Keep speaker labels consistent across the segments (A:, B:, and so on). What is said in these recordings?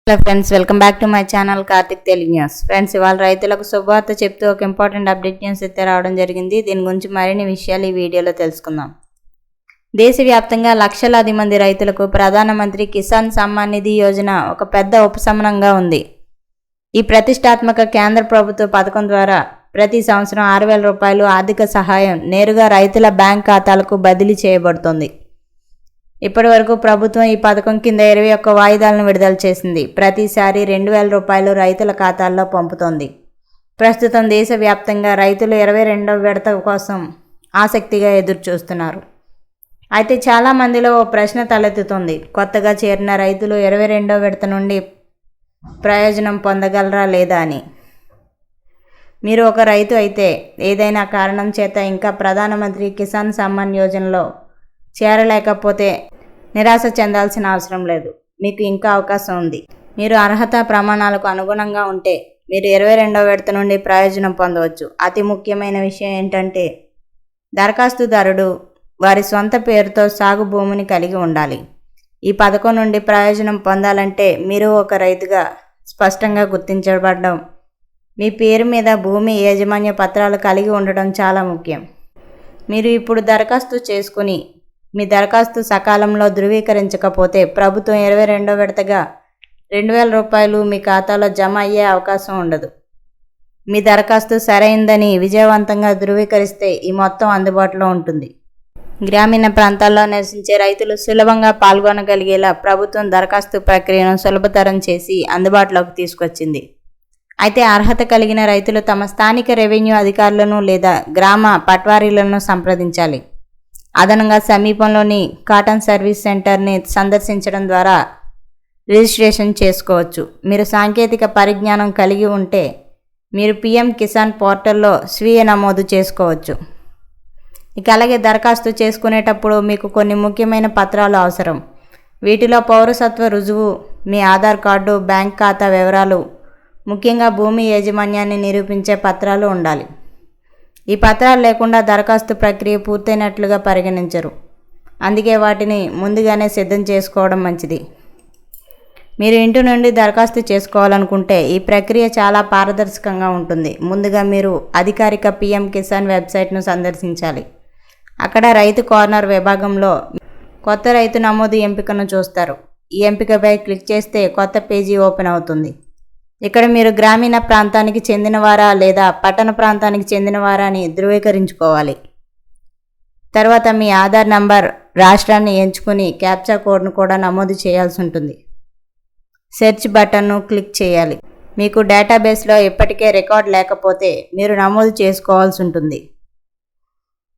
A: Hello friends, welcome back to my channel Karthik Telugu news. Friends, ఇవాళ రైతులకు శుభవార్త చెప్తూ ఒక ఇంపార్టెంట్ అప్డేట్ న్యూస్ అయితే రావడం జరిగింది. దీని గురించి మరిన్ని విషయాలు ఈ వీడియోలో తెలుసుకుందాం. దేశవ్యాప్తంగా లక్షలాది మంది రైతులకు ప్రధానమంత్రి కిసాన్ సమ్మాన్ నిధి యోజన ఒక పెద్ద ఉపశమనంగా ఉంది. ఈ ప్రతిష్టాత్మక కేంద్ర ప్రభుత్వ పథకం ద్వారా ప్రతి సంవత్సరం 6,000 రూపాయలు ఆర్థిక సహాయం నేరుగా రైతుల బ్యాంక్ ఖాతాలకు బదిలీ చేయబడుతుంది. ఇప్పటి వరకు ప్రభుత్వం ఈ పథకం కింద 21 వాయిదాలను విడుదల చేసింది. ప్రతిసారి 2,000 రూపాయలు రైతుల ఖాతాల్లో పంపుతోంది. ప్రస్తుతం దేశవ్యాప్తంగా రైతులు 22వ విడత కోసం ఆసక్తిగా ఎదురు చూస్తున్నారు. అయితే చాలామందిలో ఓ ప్రశ్న తలెత్తుతుంది. కొత్తగా చేరిన రైతులు 22వ విడత నుండి ప్రయోజనం పొందగలరా లేదా అని. మీరు ఒక రైతు అయితే ఏదైనా కారణం చేత ఇంకా ప్రధానమంత్రి కిసాన్ సమ్మాన్ యోజనలో చేరలేకపోతే నిరాశ చెందాల్సిన అవసరం లేదు. మీకు ఇంకా అవకాశం ఉంది. మీరు అర్హత ప్రమాణాలకు అనుగుణంగా ఉంటే మీరు 22వ విడత నుండి ప్రయోజనం పొందవచ్చు. అతి ముఖ్యమైన విషయం ఏంటంటే దరఖాస్తుదారుడు వారి సొంత పేరుతో సాగు భూమిని కలిగి ఉండాలి. ఈ పథకం నుండి ప్రయోజనం పొందాలంటే మీరు ఒక రైతుగా స్పష్టంగా గుర్తించబడడం, మీ పేరు మీద భూమి యాజమాన్య పత్రాలు కలిగి ఉండడం చాలా ముఖ్యం. మీరు ఇప్పుడు దరఖాస్తు చేసుకుని మీ దరఖాస్తు సకాలంలో ధృవీకరించకపోతే ప్రభుత్వం 22వ విడతగా 2,000 రూపాయలు మీ ఖాతాలో జమ అయ్యే అవకాశం ఉండదు. మీ దరఖాస్తు సరైందని విజయవంతంగా ధృవీకరిస్తే ఈ మొత్తం అందుబాటులో ఉంటుంది. గ్రామీణ ప్రాంతాల్లో నివసించే రైతులు సులభంగా పాల్గొనగలిగేలా ప్రభుత్వం దరఖాస్తు ప్రక్రియను సులభతరం చేసి అందుబాటులోకి తీసుకొచ్చింది. అయితే అర్హత కలిగిన రైతులు తమ స్థానిక రెవెన్యూ అధికారులను లేదా గ్రామ పట్వారీలను సంప్రదించాలి. అదనంగా సమీపంలోని కాటన్ సర్వీస్ సెంటర్ని సందర్శించడం ద్వారా రిజిస్ట్రేషన్ చేసుకోవచ్చు. మీరు సాంకేతిక పరిజ్ఞానం కలిగి ఉంటే మీరు PM కిసాన్ పోర్టల్లో స్వీయ నమోదు చేసుకోవచ్చు. ఇక అలాగే దరఖాస్తు చేసుకునేటప్పుడు మీకు కొన్ని ముఖ్యమైన పత్రాలు అవసరం. వీటిలో పౌరసత్వ రుజువు, మీ ఆధార్ కార్డు, బ్యాంక్ ఖాతా వివరాలు, ముఖ్యంగా భూమి యాజమాన్యాన్ని నిరూపించే పత్రాలు ఉండాలి. ఈ పత్రాలు లేకుండా దరఖాస్తు ప్రక్రియ పూర్తయినట్లుగా పరిగణించరు. అందుకే వాటిని ముందుగానే సిద్ధం చేసుకోవడం మంచిది. మీరు ఇంటి నుండి దరఖాస్తు చేసుకోవాలనుకుంటే ఈ ప్రక్రియ చాలా పారదర్శకంగా ఉంటుంది. ముందుగా మీరు అధికారిక PM కిసాన్ వెబ్సైట్ను సందర్శించాలి. అక్కడ రైతు కార్నర్ విభాగంలో కొత్త రైతు నమోదు ఎంపికను చూస్తారు. ఈ ఎంపికపై క్లిక్ చేస్తే కొత్త పేజీ ఓపెన్ అవుతుంది. ఇక్కడ మీరు గ్రామీణ ప్రాంతానికి చెందినవారా లేదా పట్టణ ప్రాంతానికి చెందినవారా అని ధృవీకరించుకోవాలి. తర్వాత మీ ఆధార్ నంబర్, రాష్ట్రాన్ని ఎంచుకుని క్యాప్చా కోడ్ను కూడా నమోదు చేయాల్సి ఉంటుంది. సెర్చ్ బటన్ను క్లిక్ చేయాలి. మీకు డేటాబేస్లో ఇప్పటికే రికార్డ్ లేకపోతే మీరు నమోదు చేసుకోవాల్సి ఉంటుంది.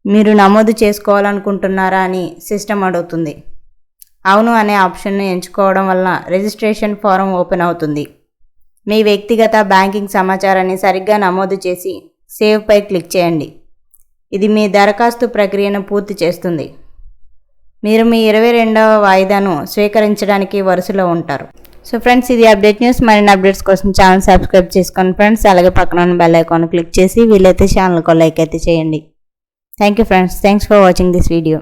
A: మీరు నమోదు చేసుకోవాలనుకుంటున్నారా అని సిస్టమ్ అడుగుతుంది. అవును అనే ఆప్షన్ను ఎంచుకోవడం వలన రిజిస్ట్రేషన్ ఫారం ఓపెన్ అవుతుంది. మీ వ్యక్తిగత బ్యాంకింగ్ సమాచారాన్ని సరిగ్గా నమోదు చేసి సేవ్ పై క్లిక్ చేయండి. ఇది మీ దరఖాస్తు ప్రక్రియను పూర్తి చేస్తుంది. మీరు మీ 22వ వాయిదాను స్వీకరించడానికి వరుసలో ఉంటారు. సో ఫ్రెండ్స్, ఇది అప్డేట్ న్యూస్. మరిన్ని అప్డేట్స్ కోసం ఛానల్ సబ్స్క్రైబ్ చేసుకోండి ఫ్రెండ్స్. అలాగే పక్కన ఉన్న బెల్ ఐకాన్ క్లిక్ చేసి వీలైతే ఛానల్కి లైక్ అయితే చేయండి. Thank you friends. Thanks for watching this video.